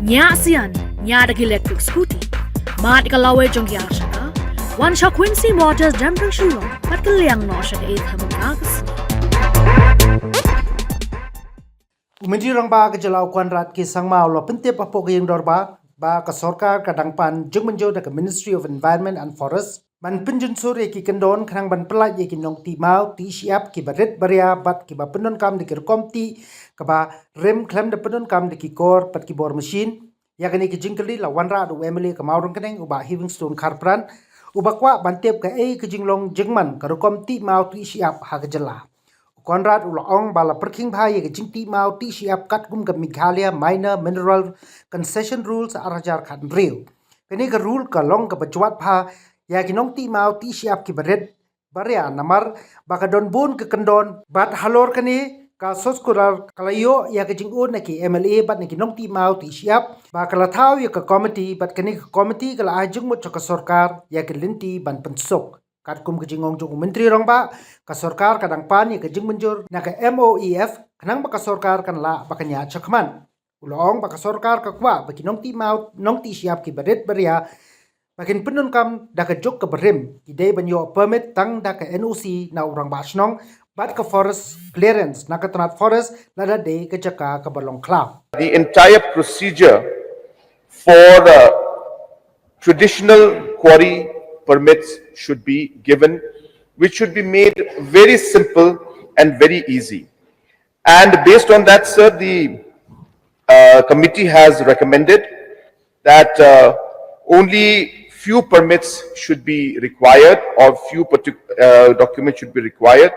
Nya sian, nya dagi electric scooty. Mat kalawe jong yak shaka. One shot Quincy Waters Jumping Shillong. Pat kaliang no shaka 8 hamukas. Umedi rang ba ke jalau kwan rat ki sangma lo pente pa po yang dorba ba ka Sorkar kadang pan Jingmynjur da Ministry of Environment and Forest ban Pynjynsur ki kendon khnang ban pelaj ki nong ti mau ti Shyiap ki baret baria bat ki ba pendon kam de ki komti ka ba rem klem de pendon kam de ki kor pat ki bor machine ya gani ki jingkali la wanra do emily ka maurung keneng uba Livingstone Kharpran uba kwa ban tep ka ki jinglong jingman ka komti mau ti Shyiap ha ka jylla Konrad Ulong bala perking bhai ke Jingtih mau ti Shyiap kat gum ke Meghalaya minor mineral concession rules arajar khan real. Kini ke rule ke long ke bajuat bha ya ki nong ti mau ti Shyiap ki bered baria namar baka don bun ke kendon bat halor kini ka soskurar kalayo ya ke jingun na ki MLA bat ni ki nong ti mau ti Shyiap ba kala thau ya ke committee bat kini ke committee kala ajung mut ka Sorkar ya ke linti ban pensok. Kat kum ke jingong jung menteri rong ba ka Sorkar kadang pan ya ke Jingmynjur na ke Moef kanang ba ka Sorkar kan la ba kanya chakman ulong ba ka Sorkar ka kwa ba ki nong ti mau nong ti Shyiap ki baret baria bakin penun kam da ka jok ke berim ki dei ban yo permit tang da ka NOC na urang ba snong bat ka forest clearance na ka tanat forest la da dei ke jaka ka balong kla. The entire procedure for traditional quarry permits should be given, which should be made very simple and very easy. And based on that, sir, the committee has recommended that only few permits should be required or few documents should be required.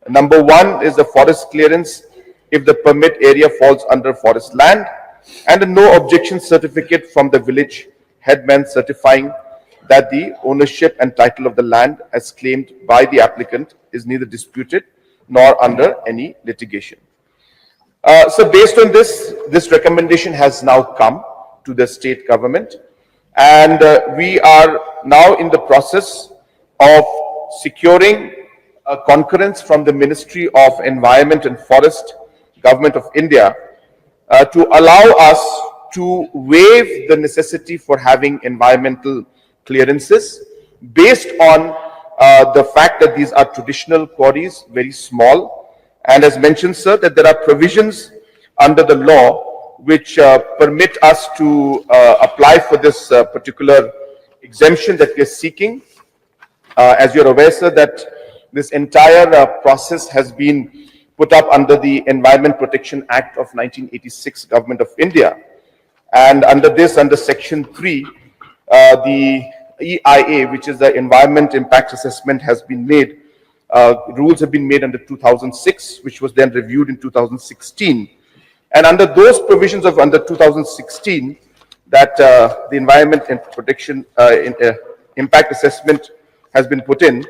Number one is the forest clearance if the permit area falls under forest land, and a no objection certificate from the village headman certifying that the ownership and title of the land as claimed by the applicant is neither disputed nor under any litigation. So based on this recommendation has now come to the state government, and we are now in the process of securing a concurrence from the Ministry of Environment and Forest, Government of India, to allow us to waive the necessity for having environmental clearances based on the fact that these are traditional quarries, very small, and as mentioned, sir, that there are provisions under the law which permit us to apply for this particular exemption that we are seeking. As you're aware, sir, that this entire process has been put up under the Environment Protection Act of 1986, Government of India, and under Section 3, the EIA, which is the Environment Impact Assessment, has been made. Rules have been made under 2006, which was then reviewed in 2016. And under those provisions of under 2016, that the Environment and Protection Impact Assessment has been put in.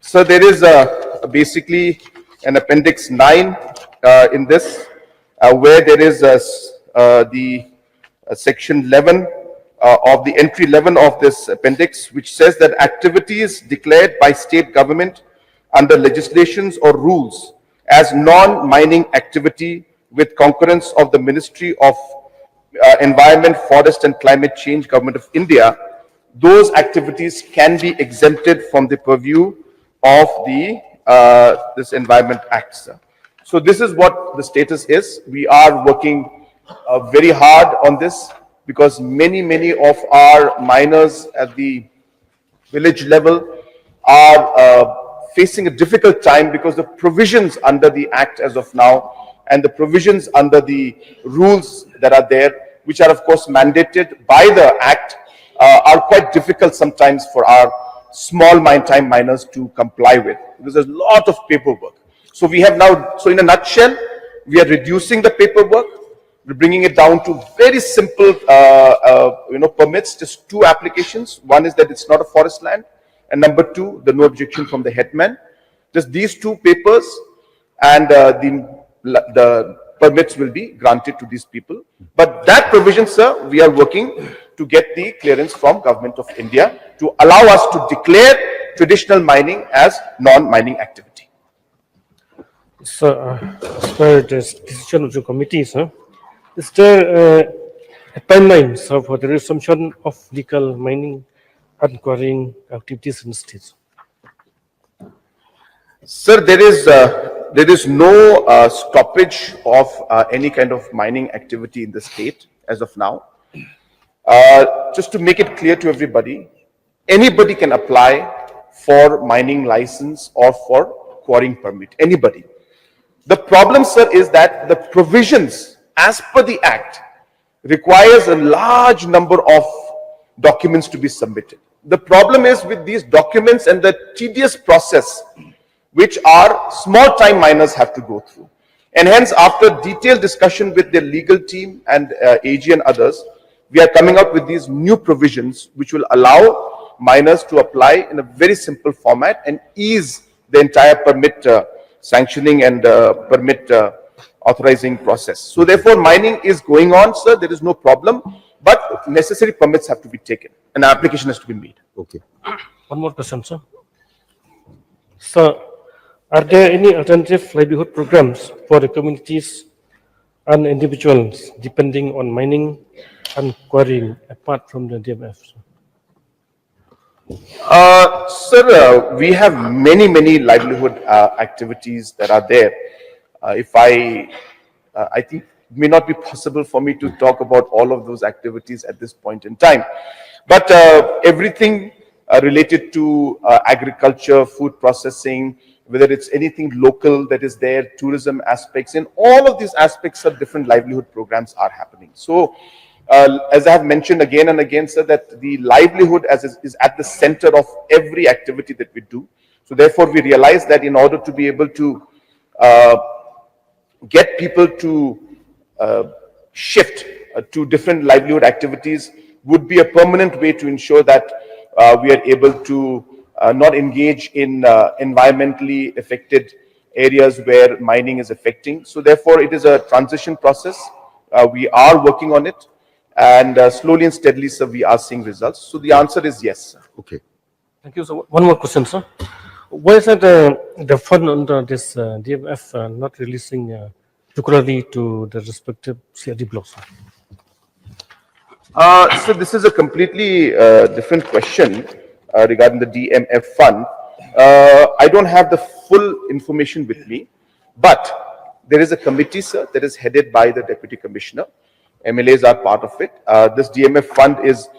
So there is basically an Appendix 9 in this, where there is the Section 11 of the entry 11 of this appendix, which says that activities declared by state government under legislations or rules as non-mining activity with concurrence of the Ministry of Environment, Forest and Climate Change, Government of India, those activities can be exempted from the purview of the this Environment Act, sir. So this is what the status is. We are working very hard on this, because many of our miners at the village level are facing a difficult time, because the provisions under the Act as of now and the provisions under the rules that are there, which are of course mandated by the Act, are quite difficult sometimes for our small time miners to comply with, because there's a lot of paperwork. So we have now, so in a nutshell, we are reducing the paperwork. We're bringing it down to very simple, permits, just two applications. One is that it's not a forest land, and number two, the no objection from the headman. Just these two papers, and the permits will be granted to these people. But that provision, sir, we are working to get the clearance from Government of India to allow us to declare traditional mining as non-mining activity. So, as per the decision of the committee, sir, is there timeline for the resumption of legal mining and quarrying activities in the state? Sir, there is no stoppage of any kind of mining activity in the state as of now. Just to make it clear to everybody, anybody can apply for mining license or for quarrying permit. Anybody. The problem, sir, is that the provisions as per the Act requires a large number of documents to be submitted. The problem is with these documents and the tedious process which our small time miners have to go through. And hence, after detailed discussion with the legal team and AG and others, we are coming up with these new provisions which will allow miners to apply in a very simple format and ease the entire permit sanctioning and permit authorizing process. So therefore, mining is going on, sir. There is no problem, but necessary permits have to be taken and application has to be made. Okay. One more question, sir. Sir, are there any alternative livelihood programs for the communities and individuals depending on mining and quarrying apart from the DMF? Sir? Sir, we have many livelihood activities that are there. I think it may not be possible for me to talk about all of those activities at this point in time. But everything related to agriculture, food processing, whether it's anything local that is there, tourism aspects, in all of these aspects of different livelihood programs are happening. So, as I have mentioned again and again, sir, that the livelihood is at the center of every activity that we do. So therefore, we realize that in order to be able to get people to shift to different livelihood activities would be a permanent way to ensure that we are able to not engage in environmentally affected areas where mining is affecting. So therefore, it is a transition process. We are working on it, and slowly and steadily, sir, we are seeing results. So the answer is yes, sir. Okay. Thank you, sir. One more question, sir. Why is that the fund under this DMF not releasing regularly to the respective CRD blocks? Sir? So this is a completely different question regarding the DMF fund. I don't have the full information with me, but there is a committee, sir, that is headed by the Deputy Commissioner. MLAs are part of it. This DMF fund is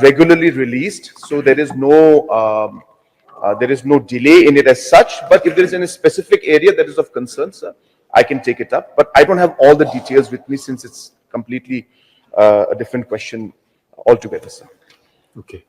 regularly released, so there is no delay in it as such. But if there is any specific area that is of concern, sir, I can take it up. But I don't have all the details with me since it's completely a different question altogether, sir. Okay.